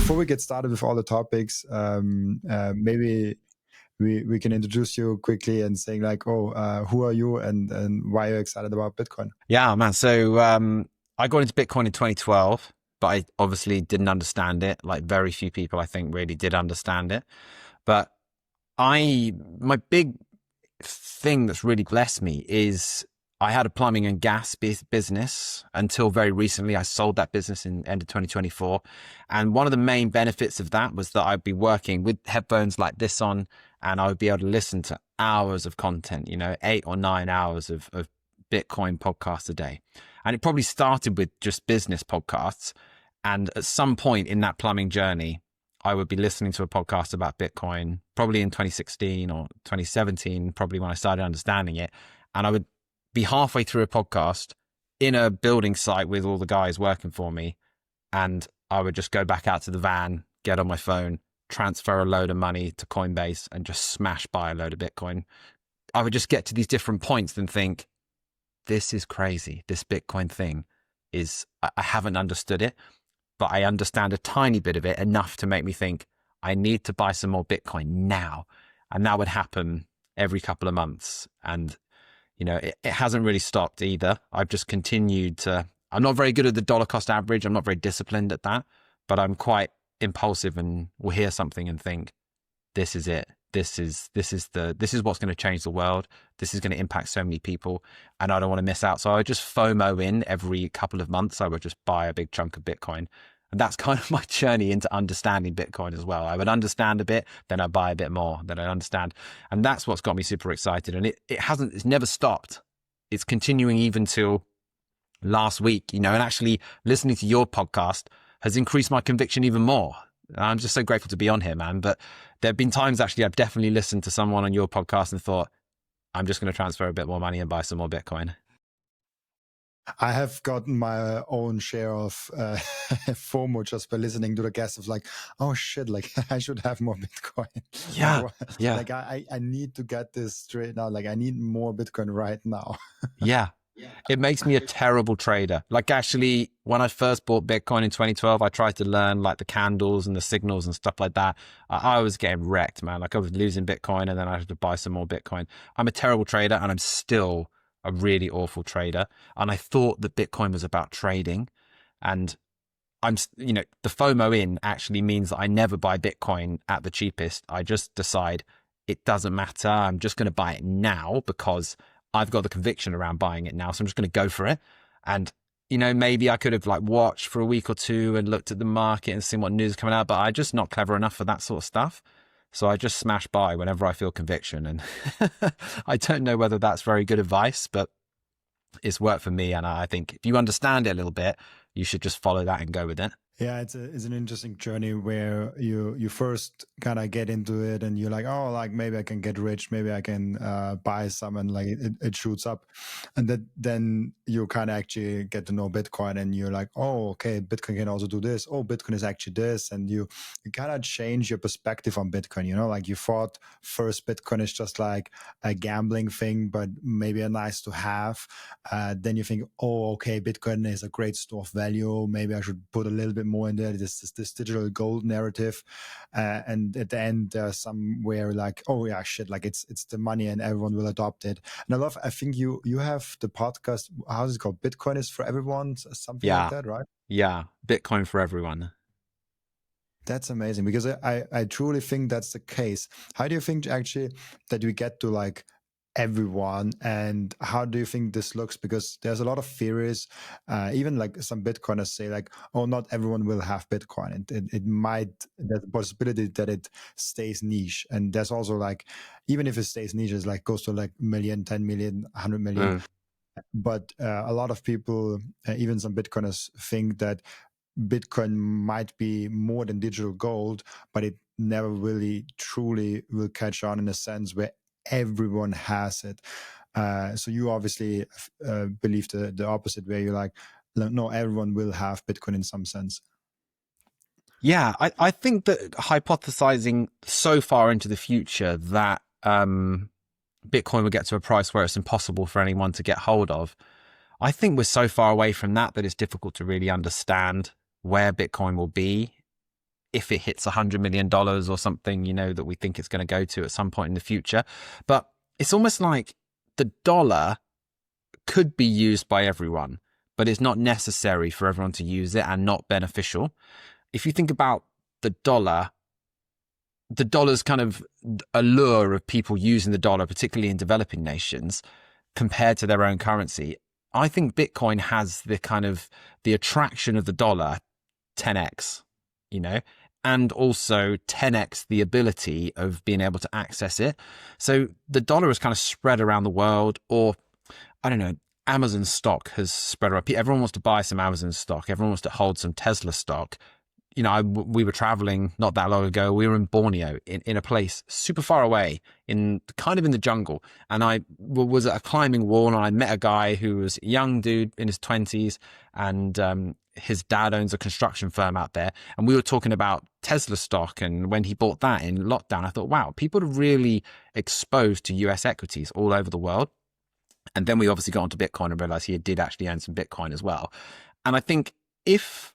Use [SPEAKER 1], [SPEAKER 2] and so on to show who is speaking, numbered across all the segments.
[SPEAKER 1] before we get started with all the topics, maybe we can introduce you quickly and saying like, who are you and why you're excited about Bitcoin?
[SPEAKER 2] Yeah, man. So I got into Bitcoin in 2012, but I obviously didn't understand it. Like very few people, I think, really did understand it. But my big thing that's really blessed me is I had a plumbing and gas business until very recently. I sold that business in end of 2024. And one of the main benefits of that was that I'd be working with headphones like this on, and I would be able to listen to hours of content, 8 or 9 hours of Bitcoin podcasts a day. And it probably started with just business podcasts. And at some point in that plumbing journey, I would be listening to a podcast about Bitcoin, probably in 2016 or 2017, probably when I started understanding it. And I would be halfway through a podcast in a building site with all the guys working for me. And I would just go back out to the van, get on my phone, transfer a load of money to Coinbase and just smash buy a load of Bitcoin. I would just get to these different points and think, this is crazy. This Bitcoin thing is, I haven't understood it, but I understand a tiny bit of it, enough to make me think I need to buy some more Bitcoin now. And that would happen every couple of months. And, it hasn't really stopped either. I've just continued I'm not very good at the dollar cost average. I'm not very disciplined at that, but I'm quite impulsive and will hear something and think, this is it. This is what's going to change the world. This is going to impact so many people, and I don't want to miss out. So I just FOMO in every couple of months. I would just buy a big chunk of Bitcoin. And that's kind of my journey into understanding Bitcoin as well. I would understand a bit, then I buy a bit more, then I understand. And that's what's got me super excited. And it's never stopped. It's continuing even till last week, and actually listening to your podcast has increased my conviction even more. I'm just so grateful to be on here, man. But there have been times actually I've definitely listened to someone on your podcast and thought, I'm just going to transfer a bit more money and buy some more Bitcoin.
[SPEAKER 1] I have gotten my own share of FOMO just by listening to the guests of like, oh shit, like I should have more Bitcoin.
[SPEAKER 2] Yeah.
[SPEAKER 1] Like I need to get this straight now. Like I need more Bitcoin right now.
[SPEAKER 2] Yeah. It makes me a terrible trader. Like actually, when I first bought Bitcoin in 2012, I tried to learn like the candles and the signals and stuff like that. I was getting wrecked, man. Like I was losing Bitcoin and then I had to buy some more Bitcoin. I'm a terrible trader and I'm still a really awful trader. And I thought that Bitcoin was about trading, and the FOMO in actually means that I never buy Bitcoin at the cheapest. I just decide it doesn't matter. I'm just going to buy it now because I've got the conviction around buying it now. So I'm just going to go for it. And, maybe I could have like watched for a week or two and looked at the market and seen what news is coming out, but I'm just not clever enough for that sort of stuff. So I just smash buy whenever I feel conviction. And I don't know whether that's very good advice, but it's worked for me. And I think if you understand it a little bit, you should just follow that and go with it.
[SPEAKER 1] Yeah, it's an interesting journey where you first kind of get into it and you're like, oh, like maybe I can get rich, maybe I can buy some, and like it shoots up, and then you kind of actually get to know Bitcoin and you're like, oh, okay, Bitcoin can also do this. Oh, Bitcoin is actually this, and you kind of change your perspective on Bitcoin. Like you thought first Bitcoin is just like a gambling thing, but maybe a nice to have. Then you think, oh, okay, Bitcoin is a great store of value. Maybe I should put a little bit more in there, this digital gold narrative, and at the end somewhere like, oh yeah, shit, like it's the money and everyone will adopt it. And I think you have the podcast, how's it called, Bitcoin is for everyone, something like that, right?
[SPEAKER 2] Yeah, Bitcoin for everyone.
[SPEAKER 1] That's amazing, because I truly think that's the case. How do you think actually that we get to like everyone, and how do you think this looks? Because there's a lot of theories, even like some Bitcoiners say like, oh, not everyone will have Bitcoin, and it might, there's a possibility that it stays niche. And there's also like, even if it stays niche, it's like goes to like million, 10 million, 100 million. But a lot of people, even some Bitcoiners, think that Bitcoin might be more than digital gold, but it never really truly will catch on in a sense where everyone has it. So you obviously believe the opposite, where you're like, no, everyone will have Bitcoin in some sense.
[SPEAKER 2] Yeah, I think that hypothesizing so far into the future that Bitcoin will get to a price where it's impossible for anyone to get hold of, I think we're so far away from that it's difficult to really understand where Bitcoin will be if it hits $100 million or something, you know, that we think it's going to go to at some point in the future. But it's almost like the dollar could be used by everyone, but it's not necessary for everyone to use it and not beneficial. If you think about the dollar's kind of allure of people using the dollar, particularly in developing nations, compared to their own currency, I think Bitcoin has the kind of the attraction of the dollar 10x, you know, and also 10x the ability of being able to access it. So the dollar is kind of spread around the world, or I don't know, Amazon stock has spread around. Everyone wants to buy some Amazon stock. Everyone wants to hold some Tesla stock. You know, we were traveling not that long ago. We were in Borneo, in a place super far away, in kind of in the jungle. And I was at a climbing wall, and I met a guy who was a young dude in his 20s, and his dad owns a construction firm out there. And we were talking about Tesla stock, and when he bought that in lockdown, I thought, wow, people are really exposed to US equities all over the world. And then we obviously got onto Bitcoin and realized he did actually own some Bitcoin as well. And I think if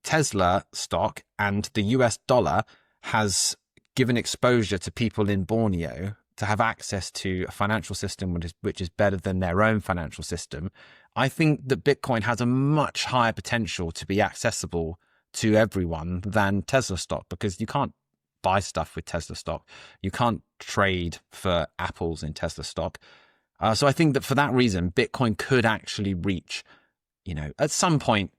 [SPEAKER 2] Tesla stock and the US dollar has given exposure to people in Borneo to have access to a financial system which is better than their own financial system, I think that Bitcoin has a much higher potential to be accessible to everyone than Tesla stock, because you can't buy stuff with Tesla stock. You can't trade for apples in Tesla stock. So I think that for that reason, Bitcoin could actually reach, you know, at some point,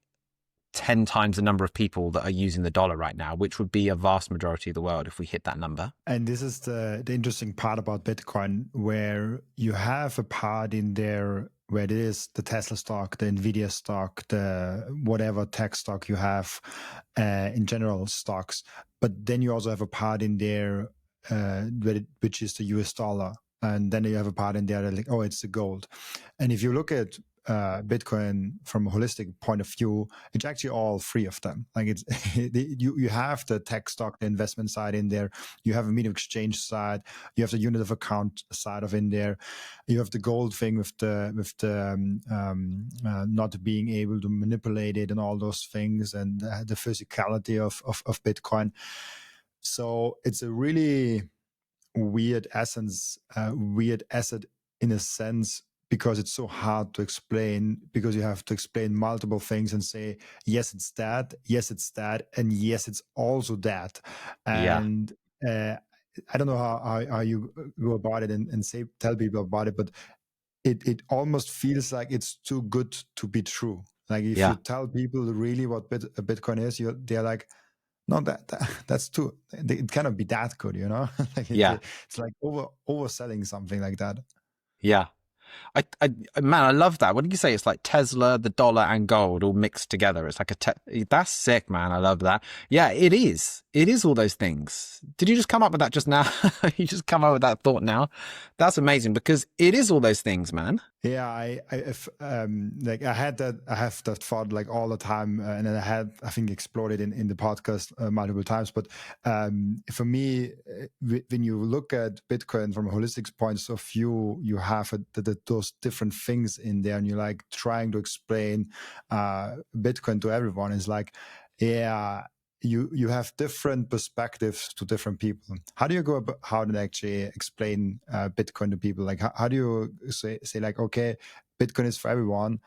[SPEAKER 2] 10 times the number of people that are using the dollar right now, which would be a vast majority of the world if we hit that number.
[SPEAKER 1] And this is the interesting part about Bitcoin, where you have a part in there where it is the Tesla stock, the Nvidia stock, the whatever tech stock you have, in general stocks. But then you also have a part in there which is the US dollar. And then you have a part in there that like, oh, it's the gold. And if you look at Bitcoin from a holistic point of view, it's actually all three of them. Like it's you have the tech stock, the investment side in there. You have a medium exchange side. You have the unit of account side of in there. You have the gold thing with the not being able to manipulate it and all those things, and the physicality of Bitcoin. So it's a really weird asset in a sense, because it's so hard to explain, because you have to explain multiple things and say, yes, it's that, and yes, it's also that. And I don't know how you go about it and tell people about it, but it almost feels like it's too good to be true. Like if you tell people really what a Bitcoin is, they're like, no, that's too. It cannot be that good, you know. Like it's like overselling something like that.
[SPEAKER 2] Yeah. Man, I love that. What did you say? It's like Tesla, the dollar, and gold all mixed together. It's like that's sick, man. I love that. Yeah, it is. It is all those things. Did you just come up with that just now? You just come up with that thought now? That's amazing, because it is all those things, man.
[SPEAKER 1] Yeah, I have that thought like all the time, and then I think explored it in the podcast multiple times. But for me, when you look at Bitcoin from a holistic point of view, you have those different things in there, and you're like trying to explain Bitcoin to everyone. It's like, yeah, you have different perspectives to different people. How do you go about how to actually explain Bitcoin to people? Like how do you say like, okay, Bitcoin is for everyone,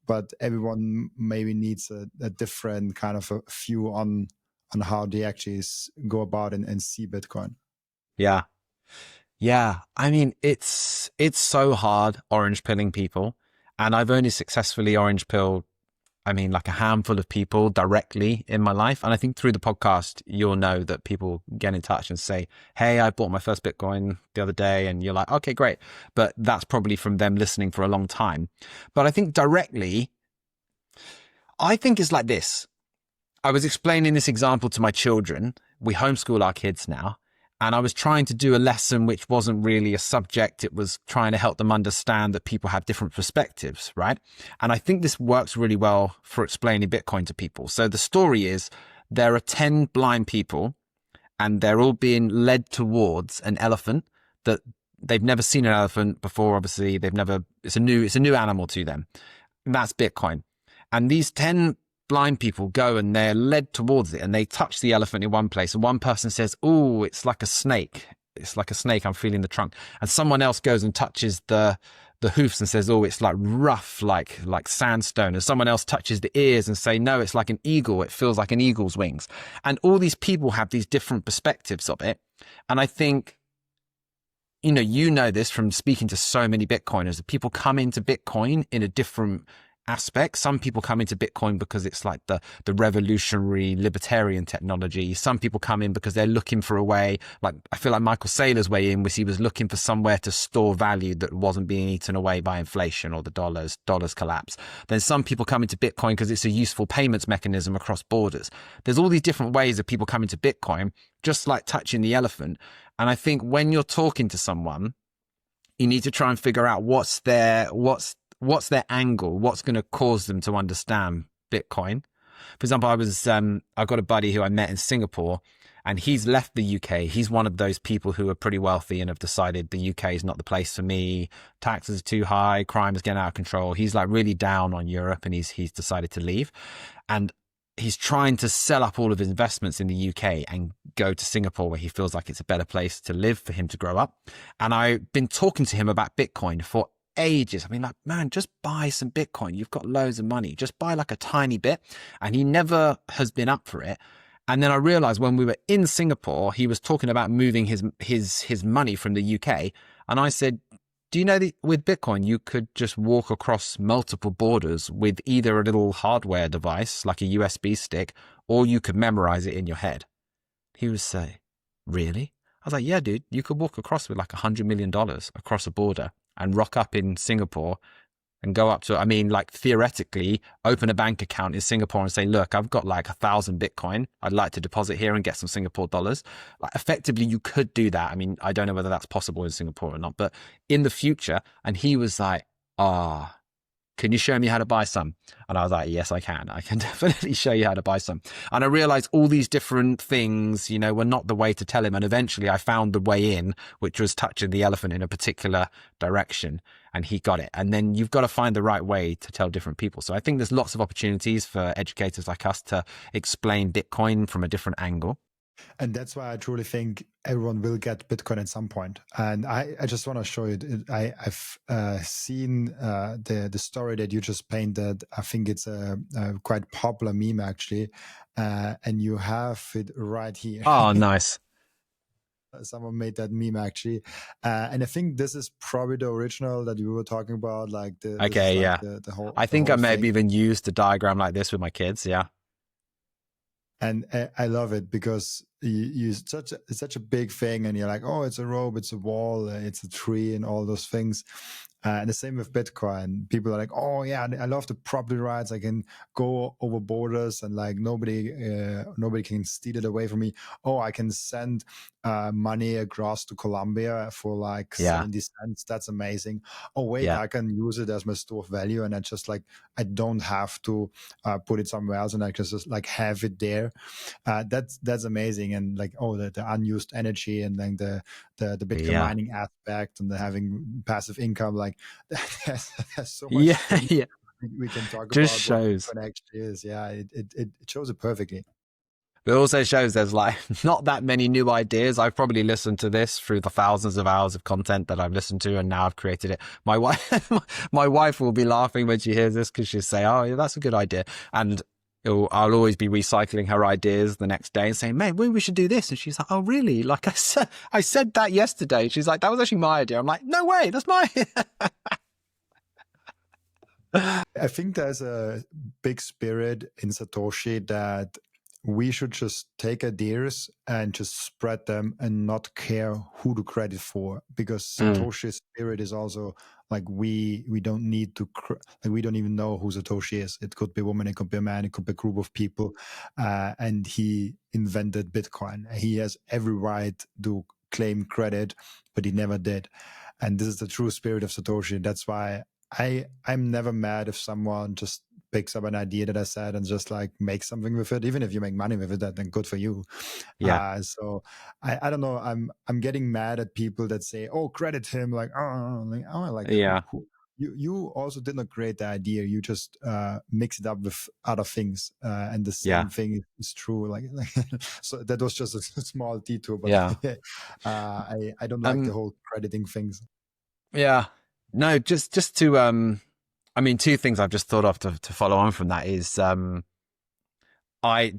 [SPEAKER 1] but everyone maybe needs a different kind of a view on how they actually go about and see Bitcoin?
[SPEAKER 2] Yeah. I mean, it's so hard orange pilling people, and I've only successfully orange pilled, I mean, like a handful of people directly in my life. And I think through the podcast, you'll know that people get in touch and say, hey, I bought my first Bitcoin the other day. And you're like, okay, great. But that's probably from them listening for a long time. But I think directly, I think it's like this. I was explaining this example to my children. We homeschool our kids now. And I was trying to do a lesson which wasn't really a subject. It was trying to help them understand that people have different perspectives, right? And I think this works really well for explaining Bitcoin to people. So the story is there are 10 blind people, and they're all being led towards an elephant that they've never seen an elephant before. Obviously, it's a new animal to them. And that's Bitcoin. And these 10 blind people go and they're led towards it and they touch the elephant in one place. And one person says, "Oh, it's like a snake. It's like a snake. I'm feeling the trunk." And someone else goes and touches the hoofs and says, "Oh, it's like rough, like sandstone." And someone else touches the ears and say, "No, it's like an eagle. It feels like an eagle's wings." And all these people have these different perspectives of it. And I think, you know this from speaking to so many Bitcoiners, that people come into Bitcoin in a different aspect. Some people come into Bitcoin because it's like the revolutionary libertarian technology. Some people come in because they're looking for a way, like I feel like Michael Saylor's way in was he was looking for somewhere to store value that wasn't being eaten away by inflation or the dollars collapse. Then some people come into Bitcoin because it's a useful payments mechanism across borders. There's all these different ways of people coming to Bitcoin, just like touching the elephant. And I think when you're talking to someone, you need to try and figure out what's their angle, what's going to cause them to understand Bitcoin. For example, I've got a buddy who I met in Singapore, and he's left the UK. He's one of those people who are pretty wealthy and have decided the UK is not the place for me. Taxes are too high, crime is getting out of control. He's like really down on Europe, and he's decided to leave. And he's trying to sell up all of his investments in the UK and go to Singapore, where he feels like it's a better place to live for him to grow up. And I've been talking to him about Bitcoin for ages. I mean, like, man, just buy some Bitcoin. You've got loads of money. Just buy like a tiny bit. And he never has been up for it. And then I realized when we were in Singapore, he was talking about moving his money from the UK. And I said, "Do you know that with Bitcoin, you could just walk across multiple borders with either a little hardware device, like a USB stick, or you could memorize it in your head?" He would say, "Really?" I was like, "Yeah, dude, you could walk across with like $100 million across a border and rock up in Singapore and go up to, I mean, like theoretically, open a bank account in Singapore and say, 'Look, I've got like 1,000 Bitcoin. I'd like to deposit here and get some Singapore dollars.'" Like effectively, you could do that. I mean, I don't know whether that's possible in Singapore or not, but in the future. And he was like, "Can you show me how to buy some?" And I was like, "Yes, I can. I can definitely show you how to buy some." And I realized all these different things, were not the way to tell him. And eventually I found the way in, which was touching the elephant in a particular direction, and he got it. And then you've got to find the right way to tell different people. So I think there's lots of opportunities for educators like us to explain Bitcoin from a different angle.
[SPEAKER 1] And that's why I truly think everyone will get Bitcoin at some point. And I just want to show you, I've seen the story that you just painted. I think it's a quite popular meme actually. And you have it right here.
[SPEAKER 2] Oh, nice.
[SPEAKER 1] Someone made that meme actually. And I think this is probably the original that you were talking about. Like this
[SPEAKER 2] Okay,
[SPEAKER 1] is like
[SPEAKER 2] yeah.
[SPEAKER 1] the whole
[SPEAKER 2] I
[SPEAKER 1] the
[SPEAKER 2] think I
[SPEAKER 1] whole
[SPEAKER 2] may have
[SPEAKER 1] thing.
[SPEAKER 2] even used a diagram like this with my kids. Yeah.
[SPEAKER 1] And I love it because it's such a big thing, and you're like, oh, it's a rope, it's a wall, it's a tree, and all those things. And the same with Bitcoin. People are like, oh yeah, I love the property rights. I can go over borders, and like nobody can steal it away from me. Oh, I can send money across to Colombia for like
[SPEAKER 2] Yeah.
[SPEAKER 1] 70 cents. That's amazing. Oh wait,
[SPEAKER 2] Yeah.
[SPEAKER 1] I can use it as my store of value, and I don't have to put it somewhere else, and I just like have it there. That's amazing. And like, oh, the unused energy, and then the Bitcoin
[SPEAKER 2] Yeah.
[SPEAKER 1] mining aspect, and the having passive income, like there's so much
[SPEAKER 2] Yeah.
[SPEAKER 1] things
[SPEAKER 2] Yeah.
[SPEAKER 1] we can talk
[SPEAKER 2] Just
[SPEAKER 1] about what
[SPEAKER 2] shows.
[SPEAKER 1] Bitcoin actually is. Yeah, it shows it perfectly.
[SPEAKER 2] But it also shows there's like not that many new ideas. I've probably listened to this through the thousands of hours of content that I've listened to, and now I've created it. My wife, my wife will be laughing when she hears this because she'll say, "Oh, yeah, that's a good idea," and I'll always be recycling her ideas the next day and saying, "Mate, maybe we should do this." And she's like, "Oh, really? Like I said that yesterday." She's like, "That was actually my idea." I'm like, "No way, that's my."
[SPEAKER 1] I think there's a big spirit in Satoshi that we should just take ideas and just spread them and not care who to credit for, because
[SPEAKER 2] Mm,
[SPEAKER 1] Satoshi's spirit is also like we don't need to like we don't even know who Satoshi is. It could be a woman, it could be a man, it could be a group of people, and he invented Bitcoin. He has every right to claim credit, but he never did. And this is the true spirit of Satoshi. That's why I'm never mad if someone just picks up an idea that I said and just like make something with it. Even if you make money with it, then good for you.
[SPEAKER 2] yeah.
[SPEAKER 1] So I don't know. I'm getting mad at people that say, "Oh, credit him," like, oh, like
[SPEAKER 2] Yeah.
[SPEAKER 1] you also did not create the idea. You just mix it up with other things, and the
[SPEAKER 2] Yeah.
[SPEAKER 1] same thing is true. Like so that was just a small detour, but
[SPEAKER 2] Yeah.
[SPEAKER 1] I don't like the whole crediting things.
[SPEAKER 2] Yeah. No, just to I mean, two things I've just thought of to follow on from that is I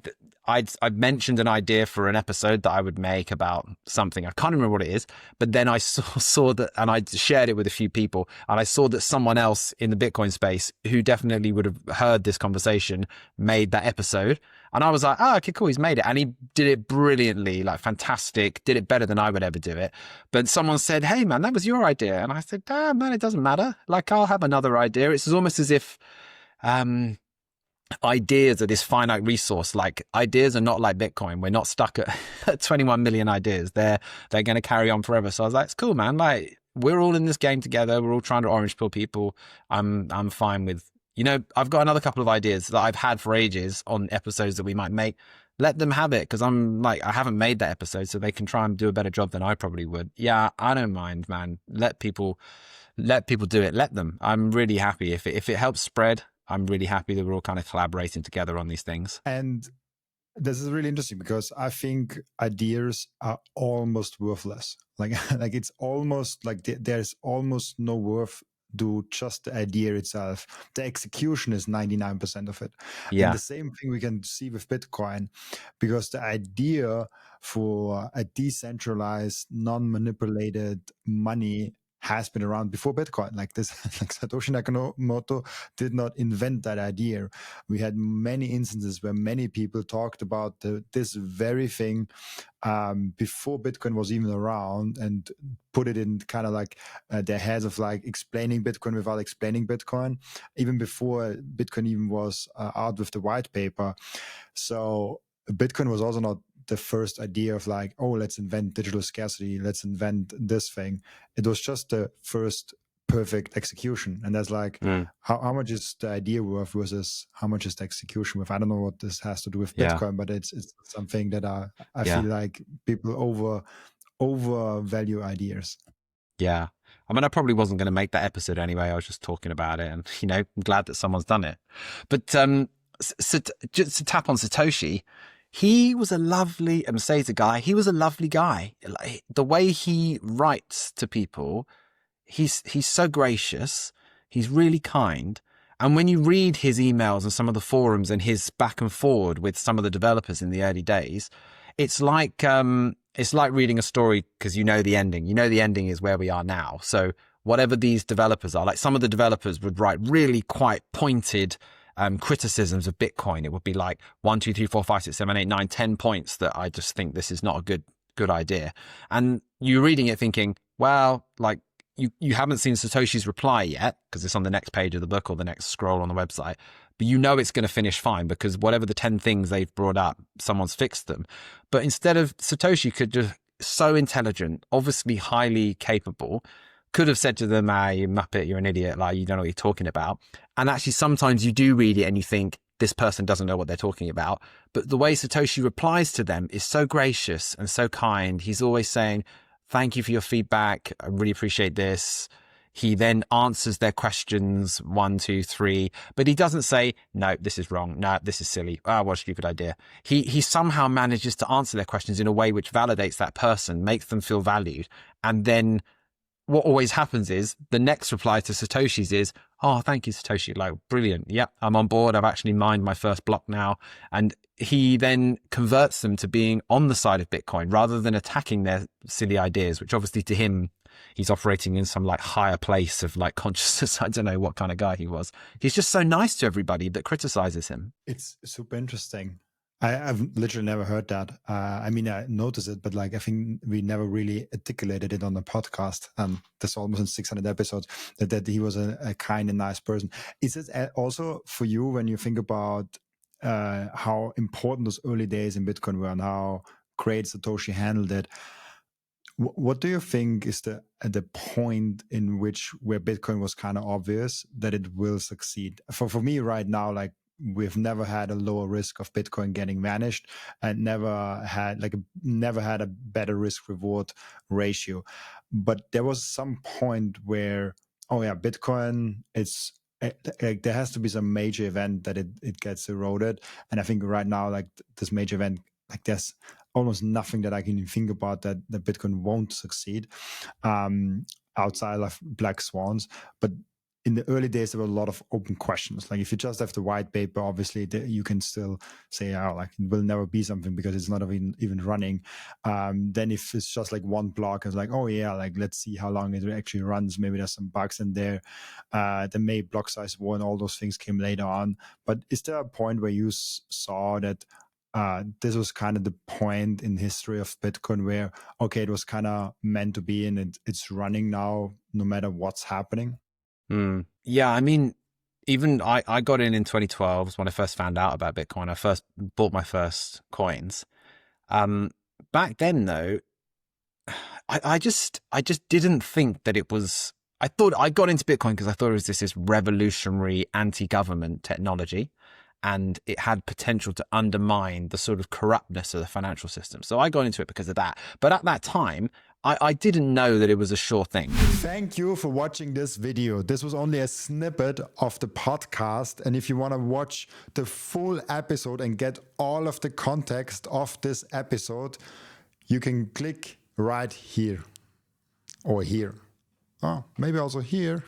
[SPEAKER 2] mentioned an idea for an episode that I would make about something. I can't remember what it is, but then I saw that, and I shared it with a few people, and I saw that someone else in the Bitcoin space who definitely would have heard this conversation made that episode. And I was like, oh, okay, cool. He's made it. And he did it brilliantly, like fantastic, did it better than I would ever do it. But someone said, hey man, that was your idea. And I said, damn man, it doesn't matter. Like I'll have another idea. It's almost as if, ideas are this finite resource. Like ideas are not like Bitcoin. We're not stuck at 21 million ideas. They're going to carry on forever. So I was like, it's cool, man. Like we're all in this game together. We're all trying to orange pill people. I'm fine with, I've got another couple of ideas that I've had for ages on episodes that we might make. Let them have it. Cause I'm like, I haven't made that episode so they can try and do a better job than I probably would. Yeah. I don't mind, man. Let people do it. Let them. I'm really happy if it helps spread. I'm really happy that we're all kind of collaborating together on these things.
[SPEAKER 1] And this is really interesting because I think ideas are almost worthless. Like it's almost like there's almost no worth to just the idea itself. The execution is 99% of it.
[SPEAKER 2] Yeah.
[SPEAKER 1] And the same thing we can see with Bitcoin, because the idea for a decentralized, non-manipulated money has been around before Bitcoin. Like this, like Satoshi Nakamoto did not invent that idea. We had many instances where many people talked about this very thing before Bitcoin was even around, and put it in kind of like their heads of like explaining Bitcoin without explaining Bitcoin, even before Bitcoin even was out with the white paper. So Bitcoin was also not the first idea of like, oh, let's invent digital scarcity, let's invent this thing. It was just the first perfect execution. And that's like, how much is the idea worth versus how much is the execution worth? I don't know what this has to do with Bitcoin, but it's something that I feel like people overvalue ideas.
[SPEAKER 2] Yeah. I mean, I probably wasn't going to make that episode anyway. I was just talking about it, and I'm glad that someone's done it. But just to tap on Satoshi, he was a lovely, and Sey's a guy, he was a lovely guy. Like, the way he writes to people, he's so gracious. He's really kind. And when you read his emails and some of the forums and his back and forward with some of the developers in the early days, it's like reading a story because you know the ending. You know the ending is where we are now. So whatever these developers are, like some of the developers would write really quite pointed criticisms of Bitcoin. It would be like 1, 2, 3, 4, 5, 6, 7, 8, 9, 10 points that I just think this is not a good idea. And you're reading it thinking, well, like you haven't seen Satoshi's reply yet because it's on the next page of the book or the next scroll on the website, but you know it's going to finish fine because whatever the 10 things they've brought up, someone's fixed them. But instead of Satoshi could just, so intelligent, obviously highly capable, could have said to them, you muppet, you're an idiot, like you don't know what you're talking about. And actually sometimes you do read it and you think this person doesn't know what they're talking about. But the way Satoshi replies to them is so gracious and so kind. He's always saying, thank you for your feedback. I really appreciate this. He then answers their questions 1, 2, 3, but he doesn't say, no, this is wrong. No, this is silly. What a stupid idea. He somehow manages to answer their questions in a way which validates that person, makes them feel valued. And then what always happens is the next reply to Satoshi's is, oh, thank you, Satoshi. Like, brilliant. Yep, I'm on board. I've actually mined my first block now. And he then converts them to being on the side of Bitcoin rather than attacking their silly ideas, which obviously to him, he's operating in some like higher place of like consciousness. I don't know what kind of guy he was. He's just so nice to everybody that criticizes him.
[SPEAKER 1] It's super interesting. I've literally never heard that. I mean, I noticed it, but like I think we never really articulated it on the podcast. That's almost in 600 episodes that he was a kind and nice person. Is it also for you when you think about how important those early days in Bitcoin were and how great Satoshi handled it? What do you think is at the point in which where Bitcoin was kind of obvious that it will succeed? For me right now, like, we've never had a lower risk of Bitcoin getting vanished, and never had a better risk reward ratio. But there was some point where oh yeah, Bitcoin, it's like there has to be some major event that it gets eroded. And I think right now, like this major event, like there's almost nothing that I can even think about that Bitcoin won't succeed, outside of black swans. But in the early days, there were a lot of open questions. Like if you just have the white paper, obviously you can still say, oh, like it will never be something because it's not even running. Then if it's just like one block, it's like, oh yeah, like let's see how long it actually runs. Maybe there's some bugs in there. The May block size war and all those things came later on. But is there a point where you saw that this was kind of the point in history of Bitcoin where, okay, it was kind of meant to be and it's running now no matter what's happening?
[SPEAKER 2] Yeah, I mean, even I got in 2012 was when I first found out about Bitcoin. I first bought my first coins. Back then, though, I just didn't think that it was. I thought I got into Bitcoin because I thought it was this revolutionary anti-government technology, and it had potential to undermine the sort of corruptness of the financial system. So I got into it because of that. But at that time, I didn't know that it was a sure thing.
[SPEAKER 1] Thank you for watching this video. This was only a snippet of the podcast. And if you want to watch the full episode and get all of the context of this episode, you can click right here or here. Oh, maybe also here.